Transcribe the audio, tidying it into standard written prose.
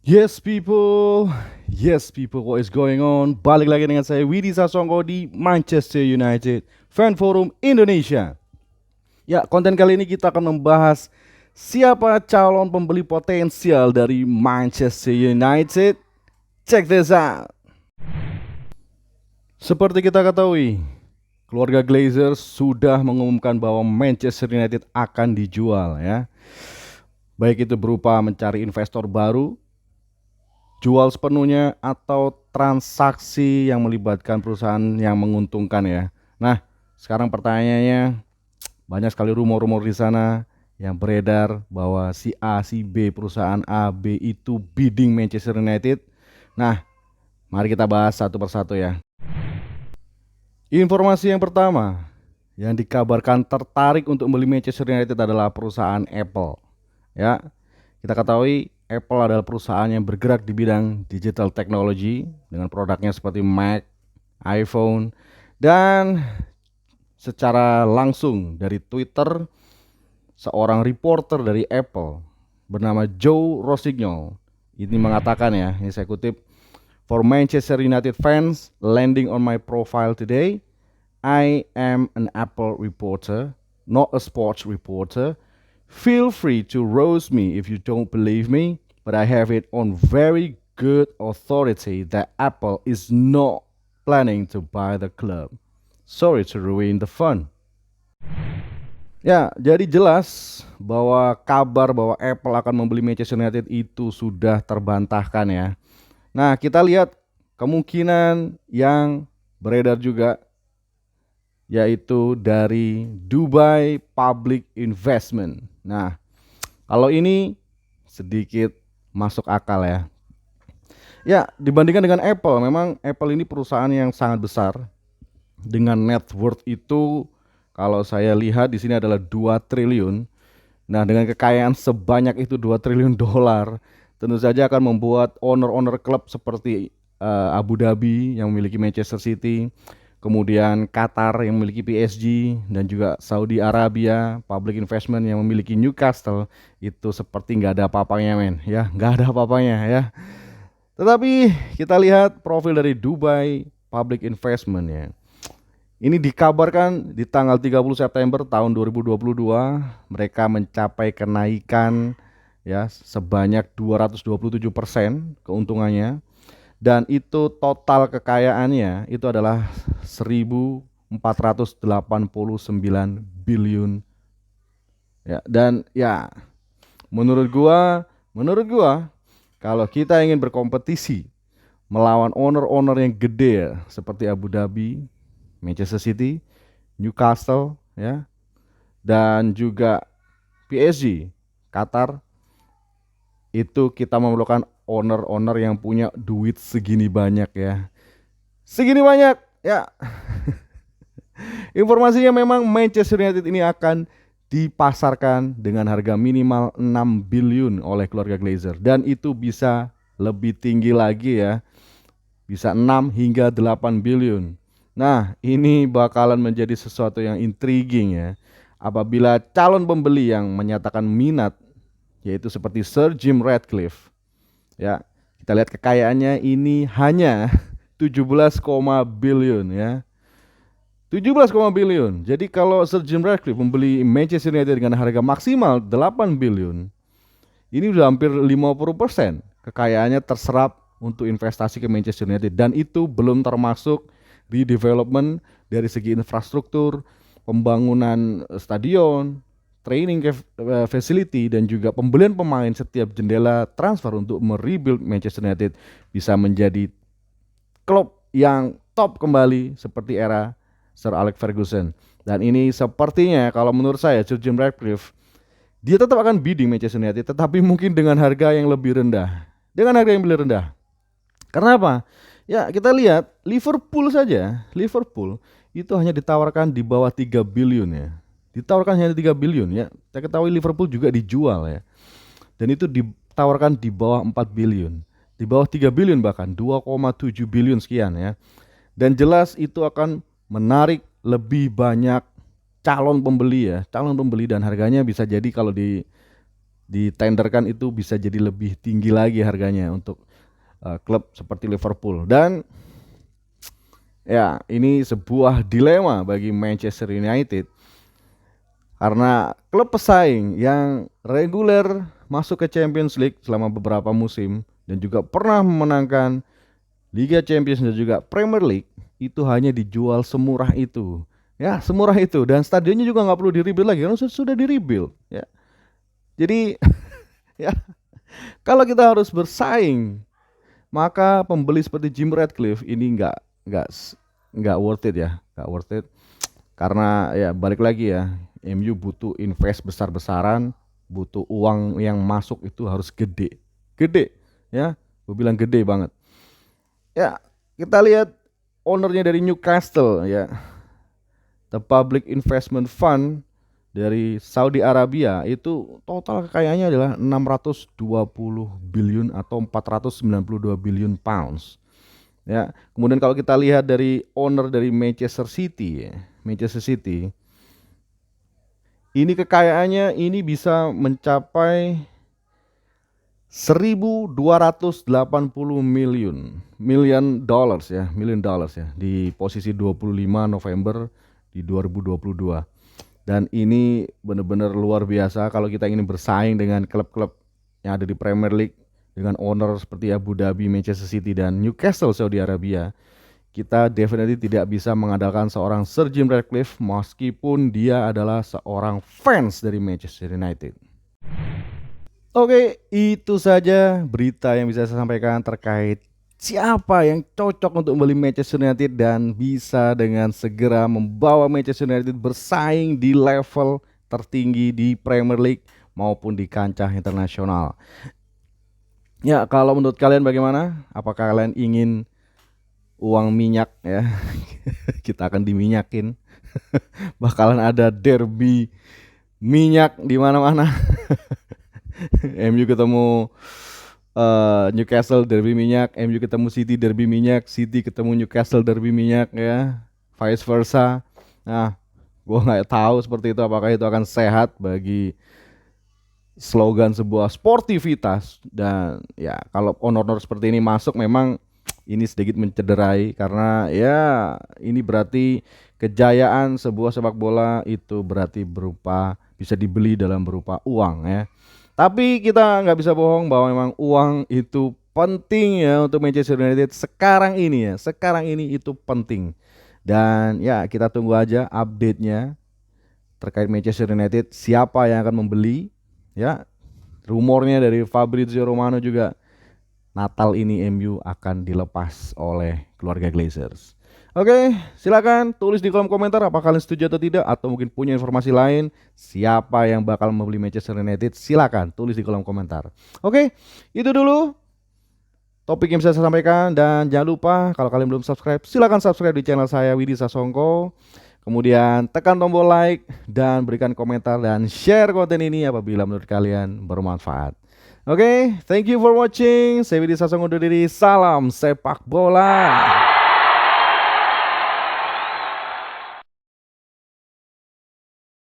Yes people, what is going on? Balik lagi dengan saya Widi Sasongko di Manchester United Fan Forum Indonesia. Ya, konten kali ini kita akan membahas siapa calon pembeli potensial dari Manchester United. Check this out. Seperti kita ketahui, keluarga Glazer sudah mengumumkan bahwa Manchester United akan dijual ya. Baik itu berupa mencari investor baru, jual sepenuhnya, atau transaksi yang melibatkan perusahaan yang menguntungkan ya. Nah, sekarang pertanyaannya, banyak sekali rumor-rumor di sana yang beredar bahwa si A, si B, perusahaan A, B itu bidding Manchester United. Nah, mari kita bahas satu persatu ya. Informasi yang pertama, yang dikabarkan tertarik untuk membeli Manchester United adalah perusahaan Apple. Ya, kita ketahui Apple adalah perusahaan yang bergerak di bidang digital technology dengan produknya seperti Mac, iPhone, dan secara langsung dari Twitter, seorang reporter dari Apple bernama Joe Rossignol ini mengatakan ya, ini saya kutip, "For Manchester United fans landing on my profile today, I am an Apple reporter, not a sports reporter. Feel free to roast me if you don't believe me, but I have it on very good authority that Apple is not planning to buy the club. Sorry to ruin the fun." Ya, jadi jelas bahwa kabar bahwa Apple akan membeli Manchester United itu sudah terbantahkan ya. Nah, kita lihat kemungkinan yang beredar juga, yaitu dari Dubai Public Investment. Nah, kalau ini sedikit masuk akal ya. Ya, dibandingkan dengan Apple, memang Apple ini perusahaan yang sangat besar dengan net worth itu, kalau saya lihat di sini adalah 2 triliun. Nah, dengan kekayaan sebanyak itu 2 triliun dolar, tentu saja akan membuat owner-owner klub seperti Abu Dhabi yang memiliki Manchester City, kemudian Qatar yang memiliki PSG, dan juga Saudi Arabia Public Investment yang memiliki Newcastle, itu seperti nggak ada apa-apanya men, ya nggak ada apa-apanya ya. Tetapi kita lihat profil dari Dubai Public Investment ya. Ini dikabarkan di tanggal 30 September tahun 2022 mereka mencapai kenaikan ya sebanyak 227% keuntungannya, dan itu total kekayaannya itu adalah 1.489 billion ya. Dan ya, menurut gua kalau kita ingin berkompetisi melawan owner-owner yang gede ya, seperti Abu Dhabi, Manchester City, Newcastle ya, dan juga PSG, Qatar, itu kita memerlukan owner-owner yang punya duit segini banyak ya. Segini banyak ya. Informasinya memang Manchester United ini akan dipasarkan dengan harga minimal 6 billion oleh keluarga Glazer, dan itu bisa lebih tinggi lagi ya. Bisa 6 hingga 8 billion. Nah, ini bakalan menjadi sesuatu yang intriguing ya. Apabila calon pembeli yang menyatakan minat, yaitu seperti Sir Jim Ratcliffe, ya, kita lihat kekayaannya ini hanya 17, billion ya. 17, billion. Jadi kalau Sir Jim Ratcliffe membeli Manchester United dengan harga maksimal 8 billion, ini udah hampir 50% kekayaannya terserap untuk investasi ke Manchester United, dan itu belum termasuk redevelopment dari segi infrastruktur, pembangunan stadion, training facility, dan juga pembelian pemain setiap jendela transfer untuk merebuild Manchester United bisa menjadi klub yang top kembali seperti era Sir Alex Ferguson. Dan ini sepertinya kalau menurut saya Sir Jim Ratcliffe, dia tetap akan bidding Manchester United, tetapi mungkin dengan harga yang lebih rendah. Dengan harga yang lebih rendah. Karena apa? Ya, kita lihat Liverpool saja. Liverpool itu hanya ditawarkan di bawah 3 billion ya. Ditawarkan hanya 3 billion ya. Kita ketahui Liverpool juga dijual ya. Dan itu ditawarkan di bawah 4 billion. Di bawah 3 billion, bahkan 2,7 billion sekian ya. Dan jelas itu akan menarik lebih banyak calon pembeli ya. Calon pembeli, dan harganya bisa jadi kalau di ditenderkan itu bisa jadi lebih tinggi lagi harganya untuk klub seperti Liverpool. Dan ya, ini sebuah dilema bagi Manchester United karena klub pesaing yang reguler masuk ke Champions League selama beberapa musim dan juga pernah memenangkan Liga Champions dan juga Premier League itu hanya dijual semurah itu. Ya, semurah itu, dan stadionnya juga nggak perlu di-rebuild lagi karena sudah di-rebuild ya. Jadi ya, kalau kita harus bersaing, maka pembeli seperti Jim Ratcliffe ini nggak nggak worth it ya, nggak worth it. Karena ya balik lagi ya, MU butuh invest besar-besaran, butuh uang yang masuk itu harus gede, gede ya, gue bilang gede banget. Ya, kita lihat ownernya dari Newcastle ya, The Public Investment Fund dari Saudi Arabia, itu total kekayaannya adalah 620 billion atau 492 billion pounds. Ya, kemudian kalau kita lihat dari owner dari Manchester City, Manchester City, ini kekayaannya ini bisa mencapai 1.280 million dollars ya, di posisi 25 November di 2022. Dan ini benar-benar luar biasa kalau kita ingin bersaing dengan klub-klub yang ada di Premier League dengan owner seperti Abu Dhabi, Manchester City, dan Newcastle Saudi Arabia. Kita definitely tidak bisa mengandalkan seorang Sir Jim Ratcliffe meskipun dia adalah seorang fans dari Manchester United. Oke, itu saja berita yang bisa saya sampaikan terkait siapa yang cocok untuk membeli Manchester United dan bisa dengan segera membawa Manchester United bersaing di level tertinggi di Premier League maupun di kancah internasional. Ya, kalau menurut kalian bagaimana? Apakah kalian ingin uang minyak ya? Kita akan diminyakin. Bakalan ada derby minyak di mana-mana. MU ketemu Newcastle derby minyak, MU ketemu City derby minyak, City ketemu Newcastle derby minyak ya, vice versa. Nah, gue nggak tahu seperti itu apakah itu akan sehat bagi slogan sebuah sportivitas. Dan ya kalau honor-honor seperti ini masuk memang ini sedikit mencederai karena ya ini berarti kejayaan sebuah sepak bola itu berarti berupa bisa dibeli dalam berupa uang ya. Tapi kita nggak bisa bohong bahwa memang uang itu penting ya untuk Manchester United sekarang ini ya. Sekarang ini itu penting. Dan ya kita tunggu aja update-nya terkait Manchester United, siapa yang akan membeli ya. Rumornya dari Fabrizio Romano juga Natal ini MU akan dilepas oleh keluarga Glazers. Oke, silakan tulis di kolom komentar apakah kalian setuju atau tidak, atau mungkin punya informasi lain siapa yang bakal membeli Manchester United. Silakan tulis di kolom komentar. Oke, itu dulu topik yang bisa saya sampaikan, dan jangan lupa kalau kalian belum subscribe silakan subscribe di channel saya Widi Sasongko. Kemudian tekan tombol like dan berikan komentar dan share konten ini apabila menurut kalian bermanfaat. Oke, thank you for watching. Saya Widi Sasongko undur diri. Salam sepak bola.